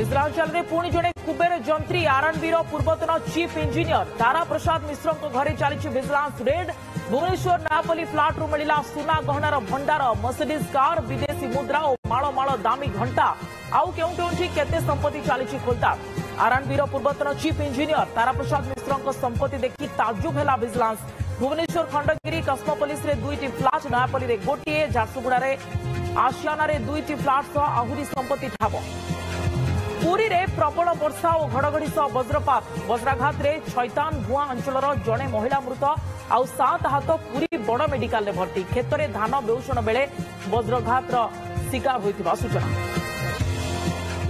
विजलांचल में पुणी जड़े कुबेर जंत्री आरएनबी पूर्वतन चीफ इंजीनियर तारा प्रसाद मिश्र घरे चली विजिलांस रेड। भुवनेश्वर नापली फ्लाट रु मिला सुना गहनार भंडार, मर्सिडीज कार, विदेशी मुद्रा और माड़ माड़ दामी घंटा आउ केउठी केते संपत्ति चली खोलता। आरएनबी पूर्वतन चीफ इंजीनियर तारा प्रसाद मिश्र संपत्ति देखी ताजुब है विजिलांस। भुवनेश्वर खंडगिरी कस्मोपोलिस रे 2टी फ्लाट, नयापल्ली रे गोटे, झारसुगुड़ा रे आशियाना रे 2टी फ्लाट सह आहुरी संपत्ति ठाब। पुरी रे प्रबल वर्षा और घड़घड़ी सह वज्रपात, वज्राघात रे छैतान भुआ अंचल जड़े महिला मृत आउ 7 हाथ पुरी बड़ मेडिकल रे भर्ती। खेत में धान बेउषण बेले वज्रघात शिकार होइतिबा सूचना।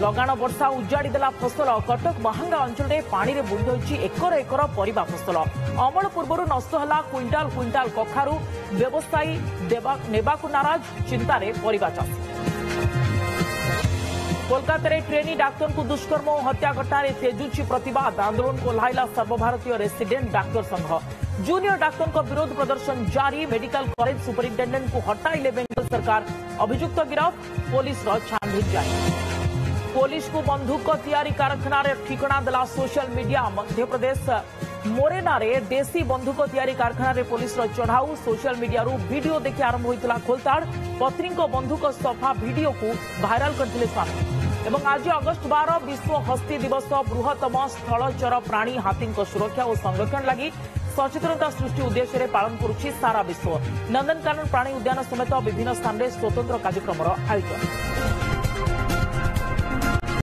लगाण वर्षा उजाड़ी देला फसल। कटक महांगा अंचल में पानी रे बुंद होइछि एकर एकर परिबा फसल। अमल पूर्व नष्ट है क्विंटाल क्विंटाल कखारू। व्यवसायी नेबाकु नाराज, चिंतार परिबा चाषी। कोलकाता रे ट्रेनी डाक्तर को दुष्कर्म और हत्या घटना तेजुची प्रतिवाद। आंदोलन को लाइला सर्वभारतीय रेसिडेंट डाक्तर संघ। जूनियर डाक्तर विरोध प्रदर्शन जारी। मेडिकल कॉलेज सुपरिटेंडेंट को हटाइले बेंगल सरकार। अभियुक्त गिरफ, पुलिस छानबीन जारी। पुलिस को बंदूक तैयारी कारखाना ठिकाना देला सोशल मीडिया। मध्य प्रदेश मोरेना रे देसी बंदूक तैयारी कारखाना रे पुलिस चढ़ाऊ। सोशल मीडिया रू वीडियो देखि आरंभ होइतला खोलताड़। पत्नी को बंदूक सफा वीडियो को भाइराल करथिले स्वामी। एवं आज अगस्त 12 विश्व हस्ती दिवस। बृहत्तम स्थलचर प्राणी हाथी सुरक्षा और संरक्षण लगी सचेतनता सृष्टि उद्देश्य पालन करुछि सारा विश्व। नंदनकानन प्राणी उद्यान समेत विभिन्न स्थान में स्वतंत्र कार्यक्रम आयोजन।